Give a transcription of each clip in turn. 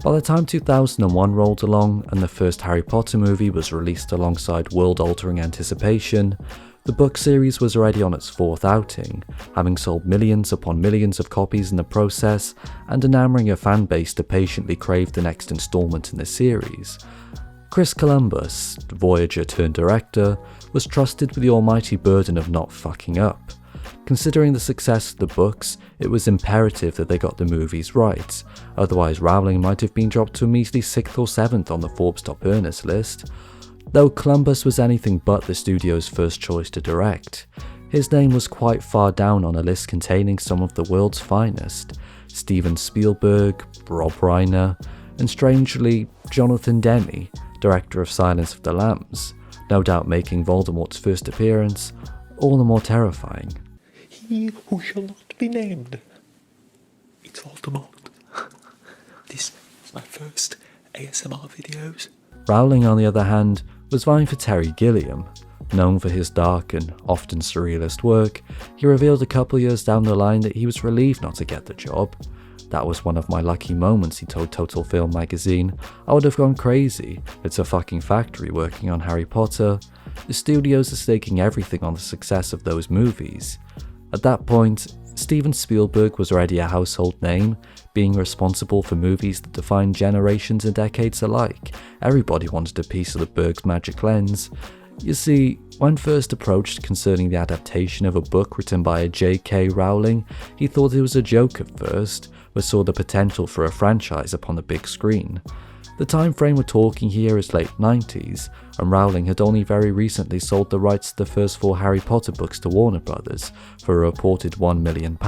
By the time 2001 rolled along and the first Harry Potter movie was released alongside world-altering anticipation, the book series was already on its fourth outing, having sold millions upon millions of copies in the process and enamoring a fan base to patiently crave the next installment in the series. Chris Columbus, Voyager-turned-director, was trusted with the almighty burden of not fucking up. Considering the success of the books, it was imperative that they got the movies right, otherwise Rowling might have been dropped to a measly 6th or 7th on the Forbes top earners list. Though Columbus was anything but the studio's first choice to direct, his name was quite far down on a list containing some of the world's finest: Steven Spielberg, Rob Reiner, and strangely, Jonathan Demme, director of Silence of the Lambs, no doubt making Voldemort's first appearance all the more terrifying. He who shall not be named. It's Voldemort. This is my first ASMR videos. Rowling, on the other hand, was vying for Terry Gilliam. Known for his dark and often surrealist work, he revealed a couple years down the line that he was relieved not to get the job. That was one of my lucky moments, he told Total Film magazine. I would have gone crazy. It's a fucking factory working on Harry Potter. The studios are staking everything on the success of those movies. At that point, Steven Spielberg was already a household name, being responsible for movies that defined generations and decades alike. Everybody wanted a piece of the Berg's magic lens. You see, when first approached concerning the adaptation of a book written by a J.K. Rowling, he thought it was a joke at first, but saw the potential for a franchise upon the big screen. The time frame we're talking here is late 90s, and Rowling had only very recently sold the rights to the first 4 Harry Potter books to Warner Brothers for a reported £1 million,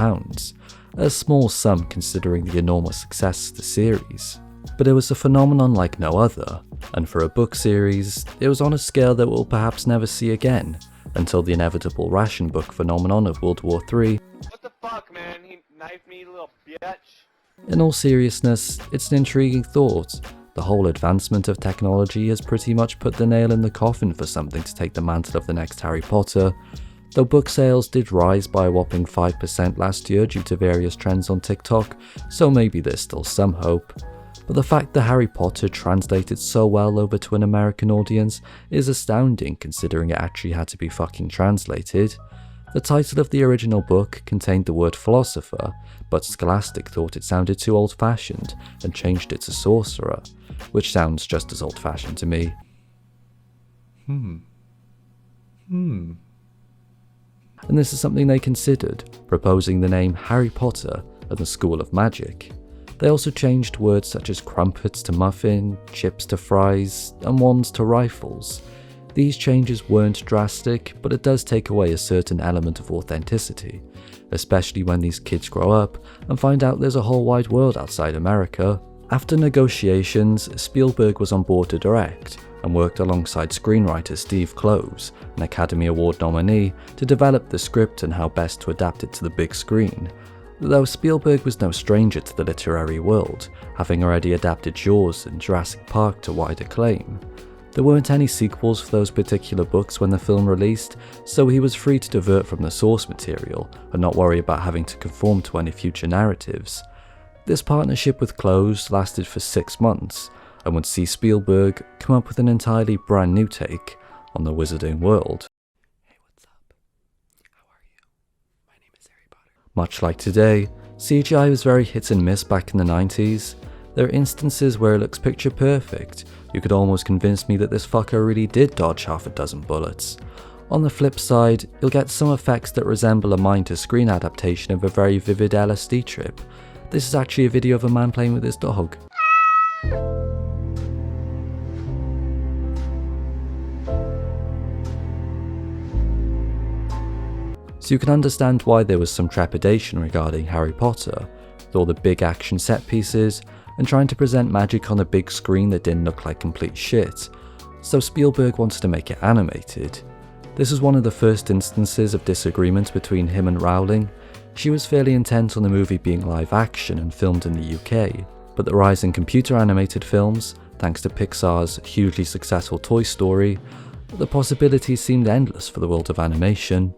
a small sum considering the enormous success of the series. But it was a phenomenon like no other, and for a book series, it was on a scale that we'll perhaps never see again, until the inevitable ration book phenomenon of World War III. What the fuck, man? He knifed me, little bitch. In all seriousness, it's an intriguing thought. The whole advancement of technology has pretty much put the nail in the coffin for something to take the mantle of the next Harry Potter. Though book sales did rise by a whopping 5% last year due to various trends on TikTok, so maybe there's still some hope. But the fact that Harry Potter translated so well over to an American audience is astounding considering it actually had to be fucking translated. The title of the original book contained the word philosopher, but Scholastic thought it sounded too old-fashioned and changed it to sorcerer, which sounds just as old-fashioned to me. And this is something they considered, proposing the name Harry Potter and the School of Magic. They also changed words such as crumpets to muffin, chips to fries, and wands to rifles. These changes weren't drastic, but it does take away a certain element of authenticity, especially when these kids grow up and find out there's a whole wide world outside America. After negotiations, Spielberg was on board to direct, and worked alongside screenwriter Steve Kloves, an Academy Award nominee, to develop the script and how best to adapt it to the big screen. Though Spielberg was no stranger to the literary world, having already adapted Jaws and Jurassic Park to wide acclaim. There weren't any sequels for those particular books when the film released, so he was free to divert from the source material and not worry about having to conform to any future narratives. This partnership with Kloves lasted for 6 months, and would see Spielberg come up with an entirely brand new take on the wizarding world. Hey, what's up? How are you? My name is Harry Potter. Much like today, CGI was very hit and miss back in the 90s. There are instances where it looks picture perfect. You could almost convince me that this fucker really did dodge half a dozen bullets. On the flip side, you'll get some effects that resemble a mind-to-screen adaptation of a very vivid LSD trip. This is actually a video of a man playing with his dog. So you can understand why there was some trepidation regarding Harry Potter, with all the big action set pieces, and trying to present magic on a big screen that didn't look like complete shit, so Spielberg wanted to make it animated. This was one of the first instances of disagreement between him and Rowling. She was fairly intent on the movie being live action and filmed in the UK, but the rise in computer animated films, thanks to Pixar's hugely successful Toy Story, the possibilities seemed endless for the world of animation.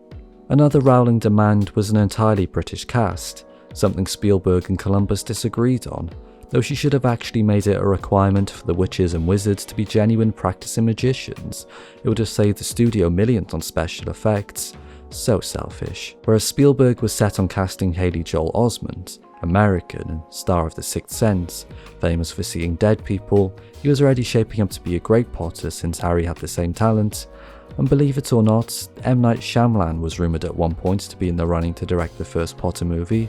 Another Rowling demand was an entirely British cast, something Spielberg and Columbus disagreed on. though she should have actually made it a requirement for the witches and wizards to be genuine practicing magicians. It would have saved the studio millions on special effects. So selfish. Whereas Spielberg was set on casting Haley Joel Osment, American and star of The Sixth Sense, famous for seeing dead people, he was already shaping up to be a great Potter since Harry had the same talent. And believe it or not, M. Night Shyamalan was rumoured at one point to be in the running to direct the first Potter movie.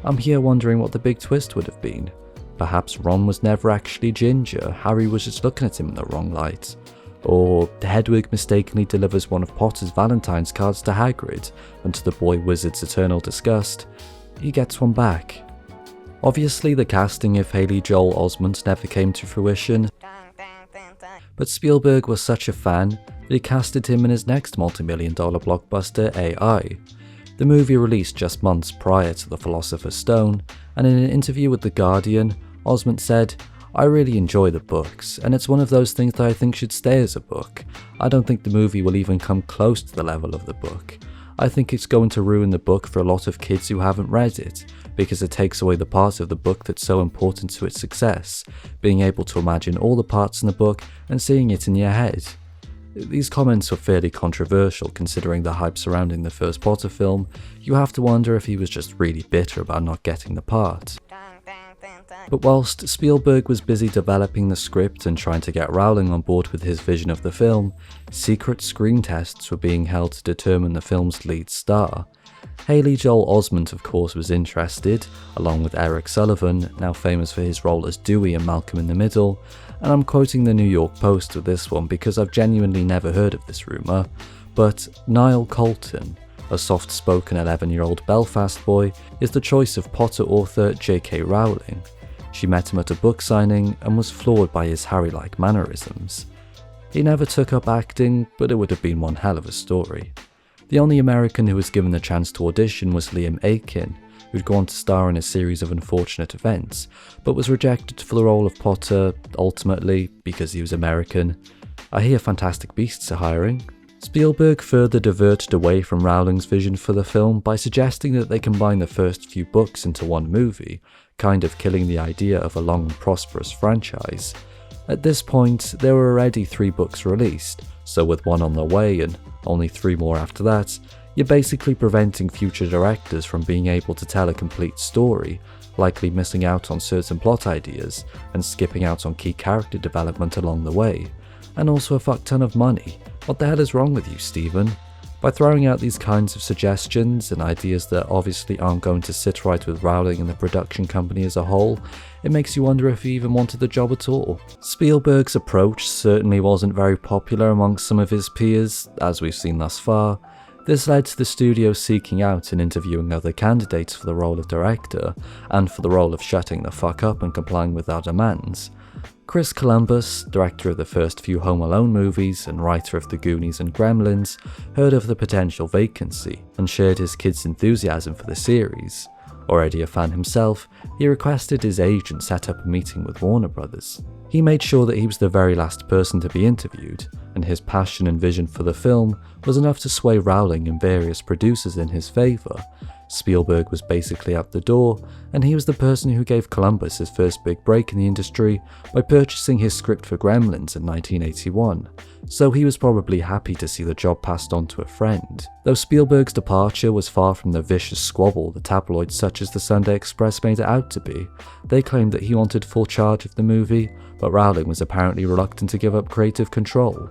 I'm here wondering what the big twist would have been. Perhaps Ron was never actually Ginger, Harry was just looking at him in the wrong light. Or Hedwig mistakenly delivers one of Potter's Valentine's cards to Hagrid, and to the boy wizard's eternal disgust, he gets one back. Obviously the casting of Haley Joel Osment never came to fruition, but Spielberg was such a fan that he casted him in his next multi-million-dollar blockbuster, AI. The movie released just months prior to The Philosopher's Stone, and in an interview with The Guardian, Osment said, "I really enjoy the books, and it's one of those things that I think should stay as a book. I don't think the movie will even come close to the level of the book. I think it's going to ruin the book for a lot of kids who haven't read it, because it takes away the part of the book that's so important to its success, being able to imagine all the parts in the book and seeing it in your head." These comments were fairly controversial considering the hype surrounding the first Potter film. You have to wonder if he was just really bitter about not getting the part. But whilst Spielberg was busy developing the script and trying to get Rowling on board with his vision of the film, secret screen tests were being held to determine the film's lead star. Haley Joel Osment, of course, was interested, along with Eric Sullivan, now famous for his role as Dewey in Malcolm in the Middle, and I'm quoting the New York Post with this one because I've genuinely never heard of this rumour, but Niall Colton, a soft-spoken 11-year-old Belfast boy, is the choice of Potter author J.K. Rowling. She met him at a book signing and was floored by his Harry-like mannerisms. He never took up acting, but it would have been one hell of a story. The only American who was given the chance to audition was Liam Aiken, who'd gone to star in a series of unfortunate events, but was rejected for the role of Potter, ultimately because he was American. I hear Fantastic Beasts are hiring. Spielberg further diverted away from Rowling's vision for the film by suggesting that they combine the first few books into one movie, kind of killing the idea of a long and prosperous franchise. At this point, there were already 3 books released, so with one on the way and only 3 more after that, you're basically preventing future directors from being able to tell a complete story, likely missing out on certain plot ideas and skipping out on key character development along the way, and also a fuck ton of money. What the hell is wrong with you, Stephen? By throwing out these kinds of suggestions and ideas that obviously aren't going to sit right with Rowling and the production company as a whole, it makes you wonder if he even wanted the job at all. Spielberg's approach certainly wasn't very popular amongst some of his peers, as we've seen thus far. This led to the studio seeking out and interviewing other candidates for the role of director, and for the role of shutting the fuck up and complying with our demands. Chris Columbus, director of the first few Home Alone movies and writer of The Goonies and Gremlins, heard of the potential vacancy and shared his kid's enthusiasm for the series. Already a fan himself, he requested his agent set up a meeting with Warner Brothers. He made sure that he was the very last person to be interviewed, and his passion and vision for the film was enough to sway Rowling and various producers in his favour. Spielberg was basically out the door, and he was the person who gave Columbus his first big break in the industry by purchasing his script for Gremlins in 1981, so he was probably happy to see the job passed on to a friend. Though Spielberg's departure was far from the vicious squabble the tabloids such as the Sunday Express made it out to be, they claimed that he wanted full charge of the movie, but Rowling was apparently reluctant to give up creative control.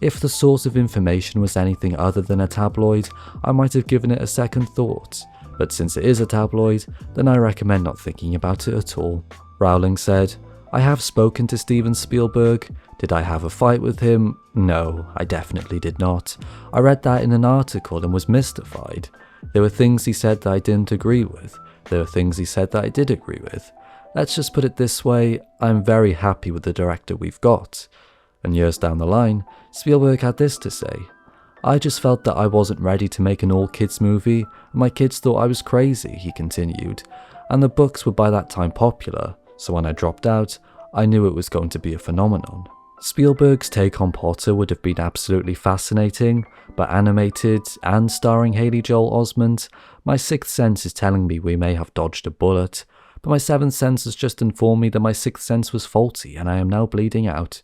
If the source of information was anything other than a tabloid, I might have given it a second thought, but since it is a tabloid, then I recommend not thinking about it at all. Rowling said, "I have spoken to Steven Spielberg. Did I have a fight with him? No, I definitely did not. I read that in an article and was mystified. There were things he said that I didn't agree with. There were things he said that I did agree with. Let's just put it this way, I'm very happy with the director we've got." And years down the line, Spielberg had this to say, "I just felt that I wasn't ready to make an all-kids movie, and my kids thought I was crazy," he continued, "and the books were by that time popular, so when I dropped out, I knew it was going to be a phenomenon." Spielberg's take on Potter would have been absolutely fascinating, but animated and starring Haley Joel Osment, my sixth sense is telling me we may have dodged a bullet. but my seventh sense has just informed me that my sixth sense was faulty and I am now bleeding out.